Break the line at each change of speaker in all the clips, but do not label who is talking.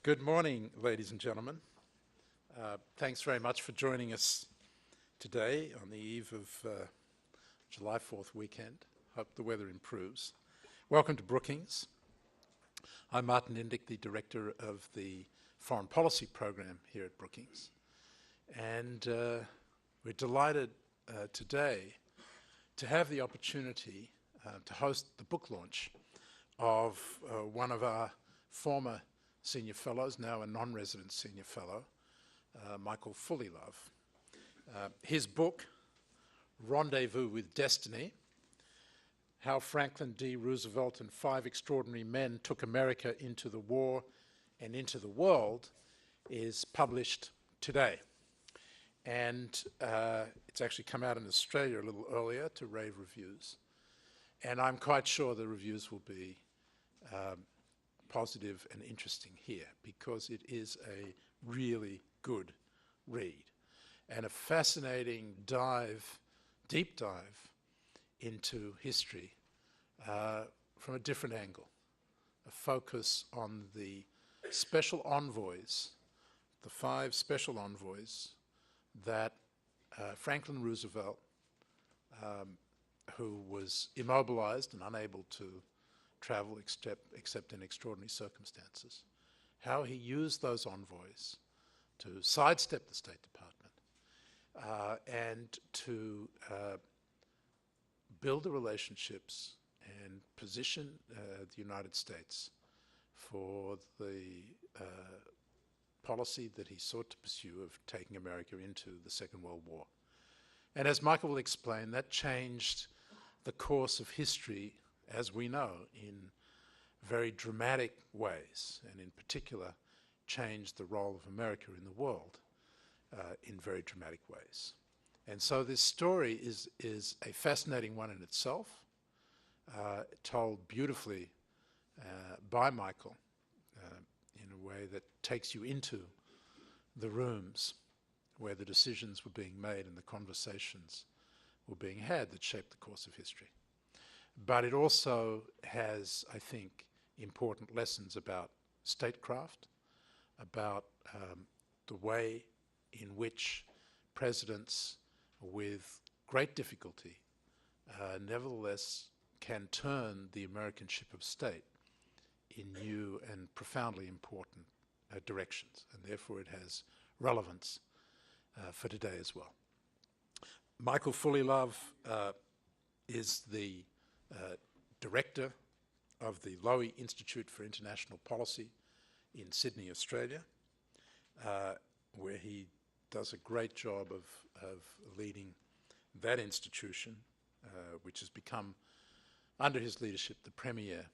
Good morning, ladies and gentlemen. Thanks very much for joining us today on the eve of July 4th weekend. Hope the weather improves. Welcome to Brookings. I'm Martin Indyk, the Director of the Foreign Policy Program here at Brookings. And we're delighted today to have the opportunity to host the book launch of one of our former senior fellows, now a non-resident senior fellow, Michael Fullilove. His book, Rendezvous with Destiny, How Franklin D. Roosevelt and Five Extraordinary Men Took America into the War and into the World, is published today. And it's actually come out in Australia a little earlier to rave reviews. And I'm quite sure the reviews will be positive and interesting here, because it is a really good read and a fascinating deep dive into history from a different angle, a focus on the special envoys, the five special envoys that Franklin Roosevelt, who was immobilized and unable to travel except in extraordinary circumstances, how he used those envoys to sidestep the State Department and to build the relationships and position the United States for the policy that he sought to pursue of taking America into the Second World War. And as Michael will explain, that changed the course of history, as we know, in very dramatic ways, and in particular changed the role of America in the world in very dramatic ways. And so this story is a fascinating one in itself, told beautifully by Michael in a way that takes you into the rooms where the decisions were being made and the conversations were being had that shaped the course of history. But it also has, I think, important lessons about statecraft, about the way in which presidents with great difficulty nevertheless can turn the American ship of state in new and profoundly important directions, and therefore it has relevance for today as well. Michael Fullilove is the director of the Lowy Institute for International Policy in Sydney, Australia, where he does a great job of leading that institution, which has become, under his leadership, the premier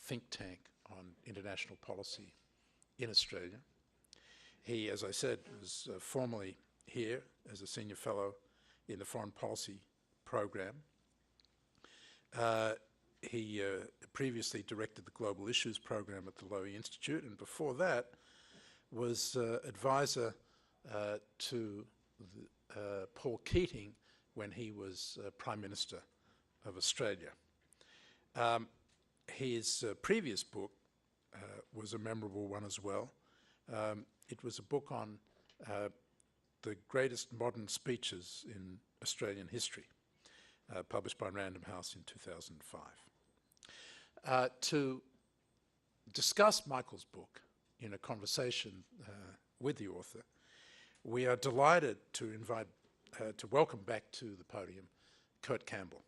think tank on international policy in Australia. He, as I said, was formerly here as a senior fellow in the Foreign Policy Program. He previously directed the Global Issues Program at the Lowy Institute, and before that was advisor to Paul Keating when he was Prime Minister of Australia. His previous book was a memorable one as well. It was a book on the greatest modern speeches in Australian history, published by Random House in 2005. To discuss Michael's book in a conversation with the author, we are delighted to welcome back to the podium Kurt Campbell.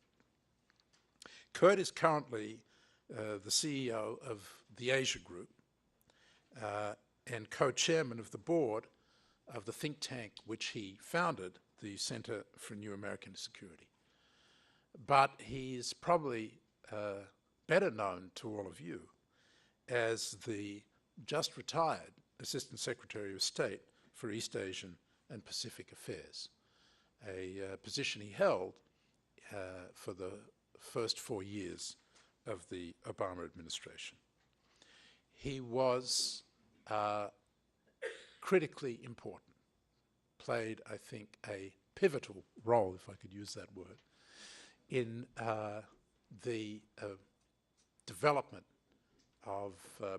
Kurt is currently the CEO of the Asia Group and co-chairman of the board of the think tank which he founded, the Center for New American Security. But he's probably better known to all of you as the just retired Assistant Secretary of State for East Asian and Pacific Affairs, a position he held for the first 4 years of the Obama administration. He was critically important, played, I think, a pivotal role, if I could use that word, in the development of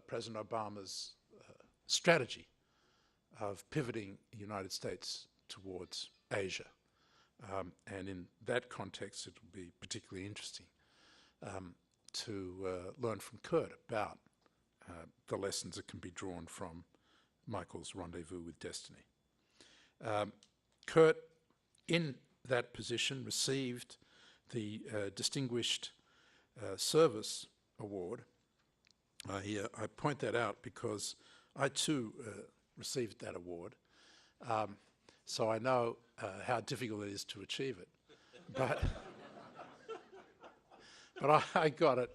President Obama's strategy of pivoting the United States towards Asia. And in that context, it will be particularly interesting to learn from Kurt about the lessons that can be drawn from Michael's Rendezvous with Destiny. Kurt, in that position, received the Distinguished Service Award. I point that out because I too received that award, so I know how difficult it is to achieve it. But I got it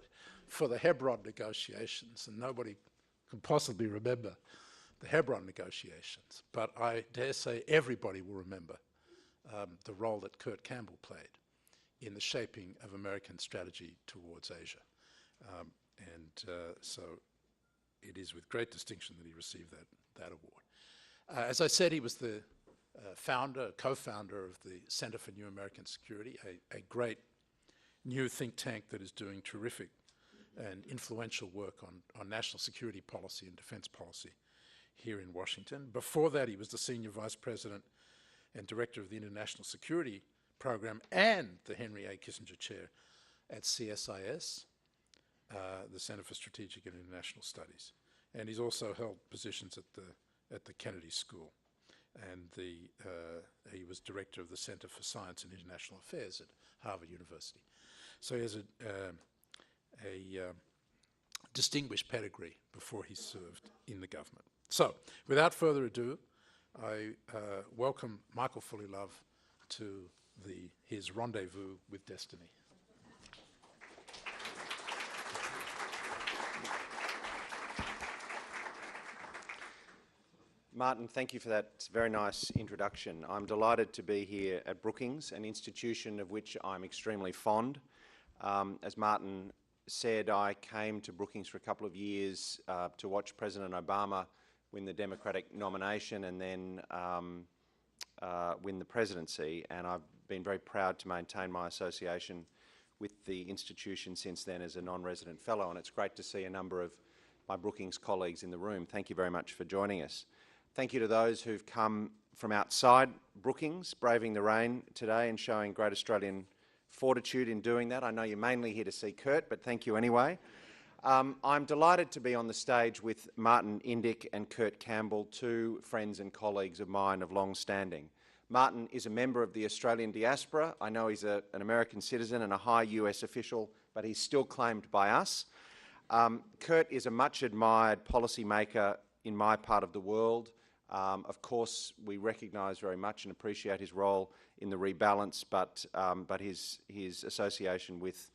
for the Hebron negotiations, and nobody can possibly remember the Hebron negotiations. But I dare say everybody will remember the role that Kurt Campbell played in the shaping of American strategy towards Asia. So it is with great distinction that he received that award. As I said, he was the co-founder of the Center for New American Security, a great new think tank that is doing terrific and influential work on national security policy and defense policy here in Washington. Before that, he was the senior vice president and director of the International Security Program and the Henry A. Kissinger Chair at CSIS, the Center for Strategic and International Studies. And he's also held positions at the Kennedy School. And he was director of the Center for Science and International Affairs at Harvard University. So he has a distinguished pedigree before he served in the government. So, without further ado, I welcome Michael Fullilove to his Rendezvous with Destiny.
Martin, thank you for that very nice introduction. I'm delighted to be here at Brookings, an institution of which I'm extremely fond. As Martin said, I came to Brookings for a couple of years to watch President Obama win the Democratic nomination and then win the presidency, and I've been very proud to maintain my association with the institution since then as a non-resident fellow, and it's great to see a number of my Brookings colleagues in the room. Thank you very much for joining us. Thank you to those who've come from outside Brookings, braving the rain today and showing great Australian fortitude in doing that. I know you're mainly here to see Kurt, but thank you anyway. I'm delighted to be on the stage with Martin Indyk and Kurt Campbell, two friends and colleagues of mine of long standing. Martin is a member of the Australian diaspora. I know he's an American citizen and a high US official, but he's still claimed by us. Kurt is a much admired policymaker in my part of the world. Of course, we recognise very much and appreciate his role in the rebalance, but his association with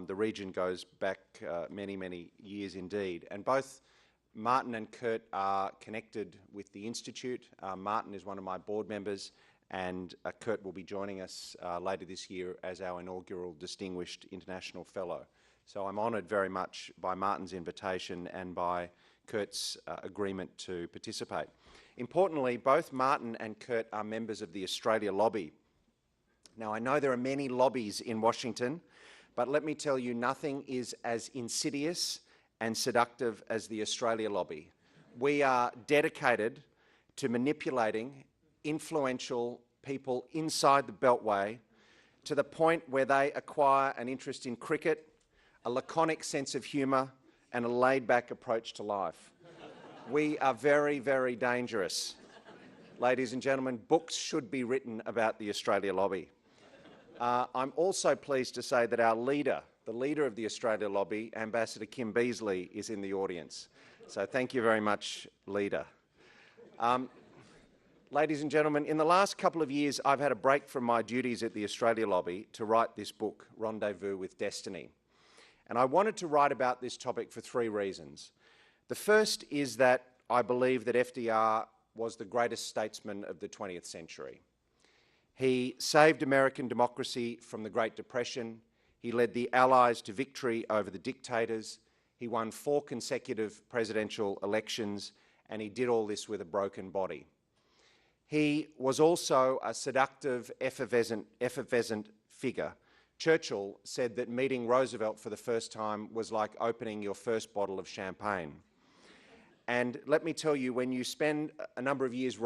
the region goes back many, many years indeed. And both Martin and Kurt are connected with the Institute. Martin is one of my board members, and Kurt will be joining us later this year as our inaugural Distinguished International Fellow. So I'm honoured very much by Martin's invitation and by Kurt's agreement to participate. Importantly, both Martin and Kurt are members of the Australia Lobby. Now, I know there are many lobbies in Washington, but let me tell you, nothing is as insidious and seductive as the Australia Lobby. We are dedicated to manipulating influential people inside the Beltway to the point where they acquire an interest in cricket, a laconic sense of humour, and a laid-back approach to life. We are very, very dangerous. Ladies and gentlemen, books should be written about the Australia Lobby. I'm also pleased to say that our leader, the leader of the Australia Lobby, Ambassador Kim Beazley, is in the audience. So thank you very much, leader. Ladies and gentlemen, in the last couple of years, I've had a break from my duties at the Australia Lobby to write this book, Rendezvous with Destiny. And I wanted to write about this topic for three reasons. The first is that I believe that FDR was the greatest statesman of the 20th century. He saved American democracy from the Great Depression. He led the Allies to victory over the dictators. He won 4 consecutive presidential elections, and he did all this with a broken body. He was also a seductive, effervescent figure. Churchill said that meeting Roosevelt for the first time was like opening your first bottle of champagne. And let me tell you, when you spend a number of years